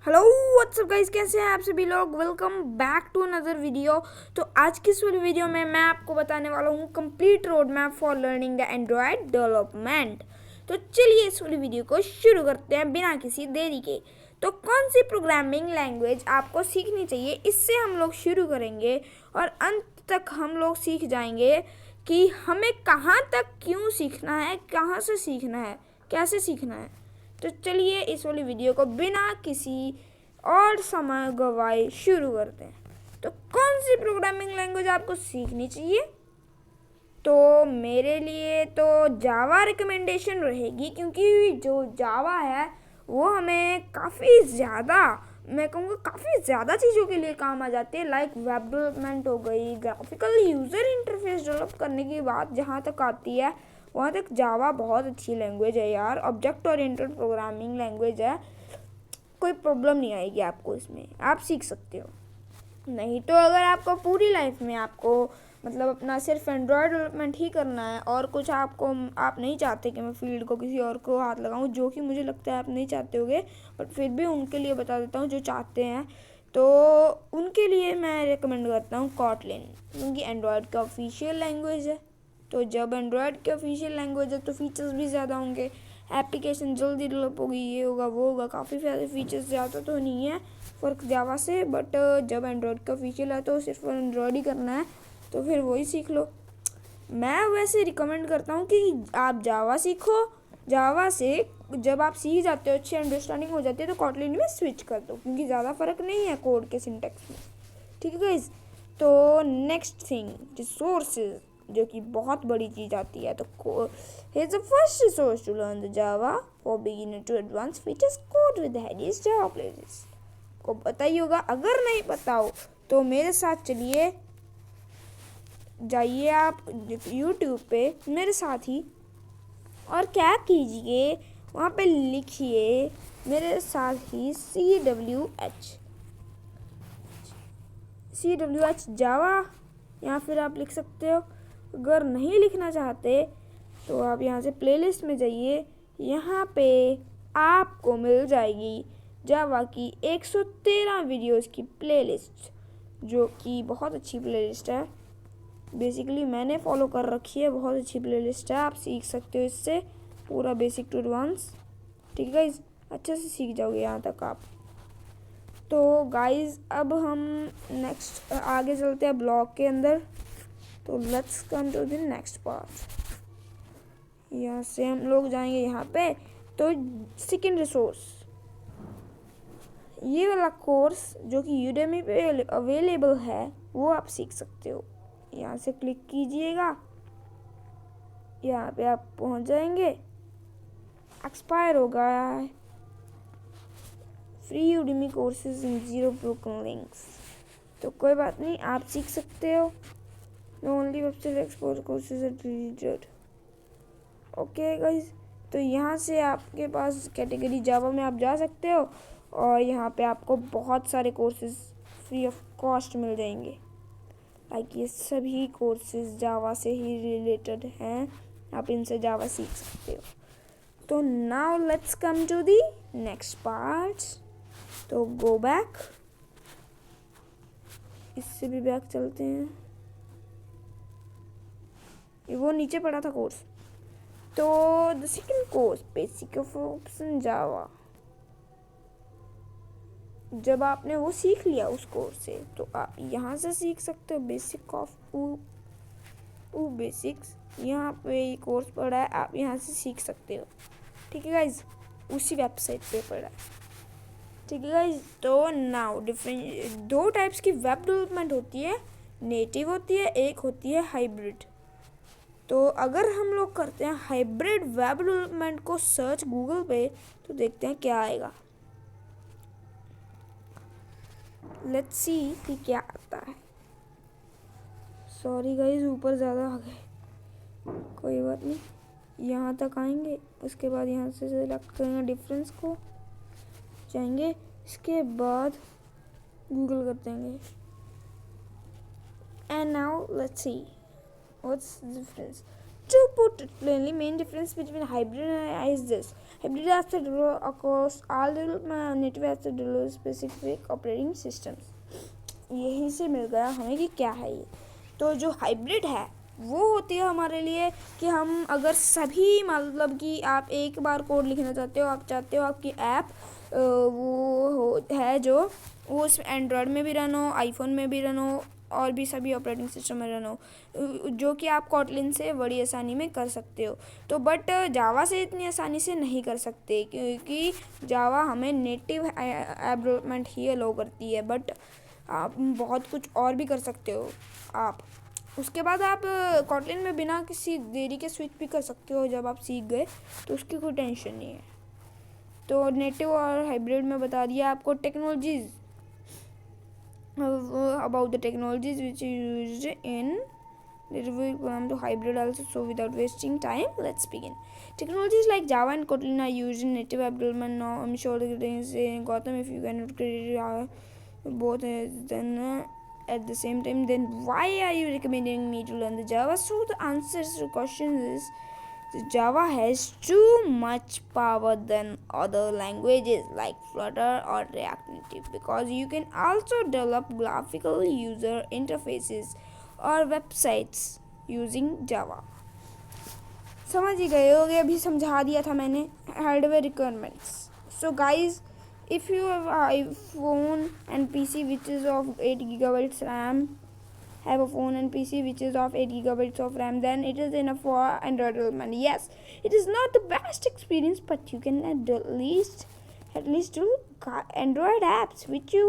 Hello what's up guys, कैसे हैं आप सभी लोग। Welcome back to another video. तो आज की इस वाली वीडियो में मैं आपको बताने वाला हूँ complete road map for learning the Android development. तो चलिए इस वाली वीडियो को शुरू करते हैं बिना किसी देरी के। तो कौन सी प्रोग्रामिंग लैंग्वेज आपको सीखनी चाहिए, इससे हम लोग शुरू करेंगे और अंत तक हम लोग सीख जाएंगे कि हमें कहाँ तक क्यों सीखना है, कहाँ से सीखना है, कैसे सीखना है। तो चलिए इस वाली वीडियो को बिना किसी और समय गवाए शुरू करते हैं। तो कौन सी प्रोग्रामिंग लैंग्वेज आपको सीखनी चाहिए? तो मेरे लिए तो जावा रिकमेंडेशन रहेगी, क्योंकि जो जावा है वो हमें काफ़ी ज़्यादा, मैं कहूँगा काफ़ी ज़्यादा चीज़ों के लिए काम आ जाती है। लाइक वेब डेवलपमेंट हो गई, ग्राफिकल यूज़र इंटरफेस डेवलप करने की बात जहाँ तक आती है वहाँ तक जावा बहुत अच्छी लैंग्वेज है यार। ऑब्जेक्ट ओरिएंटेड प्रोग्रामिंग लैंग्वेज है, कोई प्रॉब्लम नहीं आएगी आपको, इसमें आप सीख सकते हो। नहीं तो अगर आपको पूरी लाइफ में आपको मतलब अपना सिर्फ एंड्रॉयड डेवलपमेंट ही करना है और कुछ आप नहीं चाहते कि मैं फील्ड को किसी और को हाथ लगाऊं, जो कि मुझे लगता है आप नहीं चाहते होगे, बट फिर भी उनके लिए बता देता हूं जो चाहते हैं। तो उनके लिए मैं रिकमेंड करता हूं कॉटलिन, क्योंकि एंड्रॉयड का ऑफिशियल लैंग्वेज है। तो जब एंड्रॉयड की ऑफिशियल लैंग्वेज है तो फीचर्स भी ज़्यादा होंगे, एप्लीकेशन जल्दी डेवलप होगी, ये होगा वो होगा, काफ़ी सारे फीचर्स ज़्यादा तो नहीं है फ़र्क जावा से। बट जब एंड्रॉयड का ऑफिशियल है तो सिर्फ एंड्रॉयड ही करना है, तो फिर वही सीख लो। मैं वैसे रिकमेंड करता हूँ कि आप जावा सीखो। जावा से जब आप सीख जाते हो, अच्छी अंडरस्टैंडिंग हो जाती है, तो कॉटलिन में स्विच कर दो, क्योंकि ज़्यादा फ़र्क नहीं है कोड के सिंटेक्स में। ठीक है गाइस। तो नेक्स्ट थिंग, रिसोर्सेज, जो कि बहुत बड़ी चीज़ आती है। तो here's the first resource to learn the Java for beginner to advanced features code with Hades Java playlist। को पता ही होगा, अगर नहीं पता हो तो मेरे साथ चलिए, जाइए आप YouTube पे मेरे साथ ही, और क्या कीजिए, वहाँ पे लिखिए मेरे साथ ही CWH जावा, या फिर आप लिख सकते हो। अगर नहीं लिखना चाहते तो आप यहाँ से प्लेलिस्ट में जाइए, यहाँ पे आपको मिल जाएगी जावा की 113 वीडियोस की प्लेलिस्ट, जो कि बहुत अच्छी प्लेलिस्ट है। बेसिकली मैंने फॉलो कर रखी है, बहुत अच्छी प्लेलिस्ट है, आप सीख सकते हो इससे पूरा बेसिक टू एडवांस। ठीक है गाइज, अच्छे से सीख जाओगे यहाँ तक आप। तो गाइज अब हम नेक्स्ट आगे चलते हैं ब्लॉग के अंदर। तो let's come to the next part. यहाँ से हम लोग जाएंगे यहाँ पे। तो सेकंड रिसोर्स, ये वाला कोर्स जो कि यूडेमी पे अवेलेबल है, वो आप सीख सकते हो। यहाँ से क्लिक कीजिएगा, यहाँ पे आप पहुँच जाएंगे। एक्सपायर हो गया है free Udemy courses in 0 broken links, तो कोई बात नहीं, आप सीख सकते हो। The only website export courses are deleted। Okay guys, तो यहाँ से आपके पास कैटेगरी जावा में आप जा सकते हो, और यहाँ पे आपको बहुत सारे कोर्सेज फ्री ऑफ कॉस्ट मिल जाएंगे। लाइक ये सभी कोर्सेज जावा से ही रिलेटेड हैं, आप इनसे जावा सीख सकते हो। तो now let's come to the next part. तो गो बैक, इससे भी बैक चलते हैं, वो नीचे पड़ा था कोर्स। तो the second course, basic of option Java, जब आपने वो सीख लिया उस कोर्स से, तो आप यहाँ से सीख सकते हो बेसिक ऑफ बेसिक्स। यहाँ पे ये कोर्स पड़ा है, आप यहाँ से सीख सकते हो। ठीक है गाइज, उसी वेबसाइट पे पड़ा है। ठीक है गाइज। तो नाउ डिफरेंट दो टाइप्स की वेब डेवलपमेंट होती है, नेटिव होती है, एक होती है हाइब्रिड। तो अगर हम लोग करते हैं हाइब्रिड वेब डेवलपमेंट को सर्च गूगल पे, तो देखते हैं क्या आएगा। लेट्स सी कि क्या आता है। सॉरी गाइज, ऊपर ज़्यादा आ गए, कोई बात नहीं, यहाँ तक आएंगे। उसके बाद यहाँ से सेलेक्ट करेंगे डिफरेंस को, जाएंगे, इसके बाद गूगल कर देंगे। And now let's see what's the difference. to put it plainly, main difference between hybrid and is this: hybrid apps that develop across all development, native apps that develop specific operating systems. यहीं से मिल गया हमें कि क्या है ये। तो जो हाइब्रिड है वो होती है हमारे लिए कि हम अगर सभी, मतलब कि आप एक बार कोड लिखना चाहते हो, आप चाहते हो आपकी ऐप है जो वो उसमें एंड्रॉयड में भी रन हो, आईफोन में भी रन हो और भी सभी ऑपरेटिंग सिस्टम में रन हो, जो कि आप कॉटलिन से बड़ी आसानी में कर सकते हो। तो बट जावा से इतनी आसानी से नहीं कर सकते, क्योंकि जावा हमें नेटिव ऐप डेवलपमेंट ही अलाउ करती है। बट आप बहुत कुछ और भी कर सकते हो। आप उसके बाद आप कॉटलिन में बिना किसी देरी के स्विच भी कर सकते हो जब आप सीख गए, तो उसकी कोई टेंशन नहीं है। तो नेटिव और हाइब्रिड में बता दिया आपको technologies, about the technologies which are used in the program to hybrid also. So without wasting time, let's begin. Technologies like Java and Kotlin are used in native app development now. I'm sure the things Gautam, if you cannot create both then at the same time, then why are you recommending me to learn the Java? So the answer to the question is Java has too much power than other languages like Flutter or React Native, because you can also develop graphical user interfaces or websites using Java. समझ ही गए होगे, अभी समझा दिया था मैंने hardware requirements. So guys, if you have iPhone and PC which is of 8 gigabytes RAM, have a phone and PC which is of 8 gigabytes of RAM, then it is enough for Android development. Yes, it is not the best experience, but you can at least do Android apps which you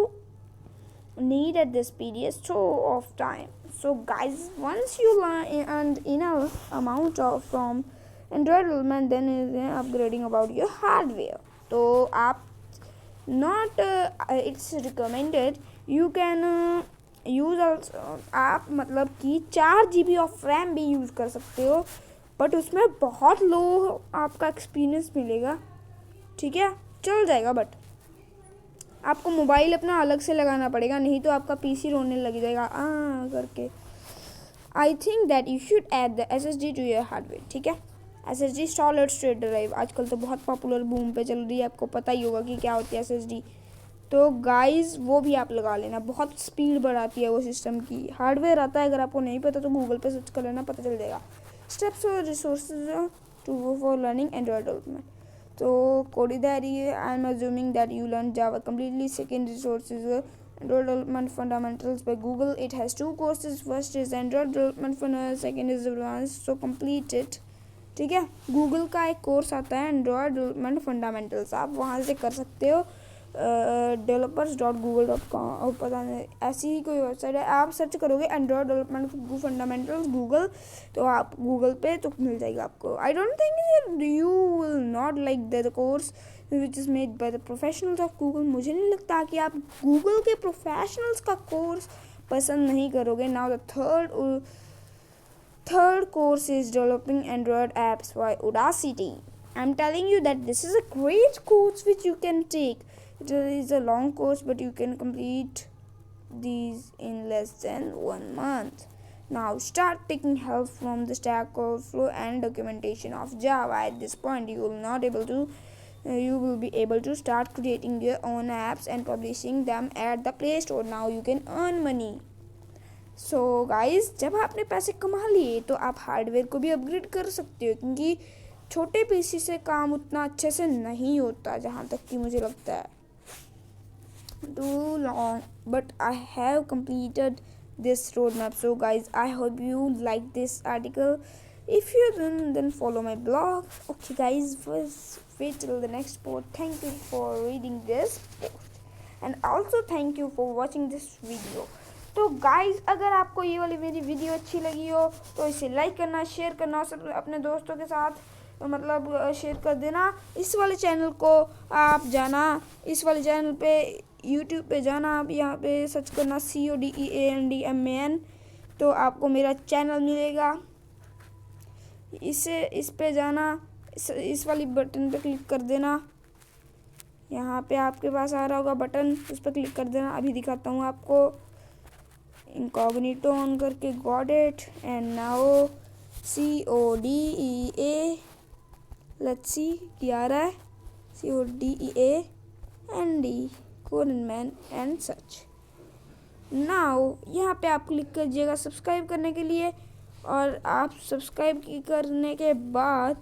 need at this period of time. So guys, once you learn enough amount of from Android development, then is upgrading about your hardware. तो आप not it's recommended you can use आप मतलब कि 4 GB of RAM भी use कर सकते हो, but उसमें बहुत लो आपका एक्सपीरियंस मिलेगा. ठीक है, चल जाएगा, बट आपको मोबाइल अपना अलग से लगाना पड़ेगा, नहीं तो आपका पीसी रोने लग जाएगा करके. I think that you should add the SSD to your hardware. ठीक है, SSD सॉलिड स्टेट ड्राइव आजकल तो बहुत पॉपुलर बूम पे चल रही है, आपको पता ही होगा कि क्या होती है SSD. तो गाइस वो भी आप लगा लेना, बहुत स्पीड बढ़ाती है वो सिस्टम की. हार्डवेयर आता है, अगर आपको नहीं पता तो गूगल पे सर्च कर लेना, पता चल जाएगा. स्टेप्स और resources to go for learning Android development. तो कोडिदारी, I am assuming that you learn Java completely. Second, resources Android development fundamentals by Google. It has 2 courses. First is Android development fundamentals, second is advance. So complete it. ठीक है, Google का एक course आता है Android development fundamentals, आप वहाँ से कर सकते हो. developers.google.com और पता नहीं ऐसी ही कोई वेबसाइट है, आप सर्च करोगे एंड्रॉयड डेवलपमेंट फंडामेंटल्स गूगल, तो आप गूगल पे तो मिल जाएगा आपको. I don't think you will not like the course which is made by the professionals of Google. मुझे नहीं लगता कि आप गूगल के प्रोफेशनल्स का कोर्स पसंद नहीं करोगे. Now the third course is developing Android apps by Audacity. I'm telling you that this is a great course which you can take. It is a long course, but you can complete these in less than 1 month. Now start taking help from the Stack Overflow and documentation of Java. At this point, you will be able to start creating your own apps and publishing them at the Play Store. Now you can earn money. So guys, जब आपने पैसे कमा लिए तो आप hardware को भी upgrade कर सकते हो, क्योंकि छोटे पीसी से काम उतना अच्छे से नहीं होता, जहाँ तक कि मुझे लगता है. Too long, but I have completed this roadmap. So guys, I hope you like this article. If you didn't, then follow my blog. Okay guys, first wait till the next post. Thank you for reading this post, and also thank you for watching this video. तो guys, अगर आपको ये वाली मेरी video अच्छी लगी हो तो इसे लाइक करना, शेयर करना और सब अपने दोस्तों के साथ मतलब शेयर कर देना. इस वाले चैनल को आप जाना, इस वाले चैनल पे यूट्यूब पे जाना, आप यहाँ पे सर्च करना codeandman, तो आपको मेरा चैनल मिलेगा. इस पे जाना, इस वाली बटन पे क्लिक कर देना. यहाँ पे आपके पास आ रहा होगा बटन, उस पर क्लिक कर देना. अभी दिखाता हूँ आपको. इनकॉग्निटो ऑन करके, got it. And now CODEA, let's see क्या आ रहा है, CODEAND, codeandman and such. Now यहाँ पे आप क्लिक कीजिएगा सब्सक्राइब करने के लिए, और आप सब्सक्राइब करने के बाद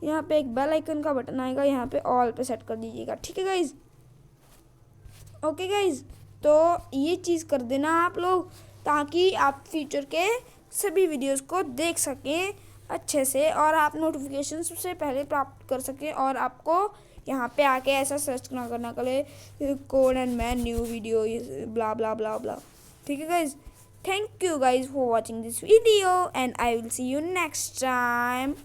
यहाँ पे एक बेल आइकन का बटन आएगा, यहाँ पे ऑल पे सेट कर दीजिएगा, ठीक है गाइज। ओके गाइज, तो ये चीज़ कर देना आप लोग, ताकि आप फ्यूचर के सभी वीडियोस को देख सकें अच्छे से, और आप नोटिफिकेशन सबसे पहले प्राप्त कर सकें, और आपको यहाँ पे आके ऐसा सर्च ना करना पड़े codeandman न्यू वीडियो ब्ला ब्ला ब्ला ब्ला, ठीक है guys. Thank you guys for watching this video, and I will see you next time.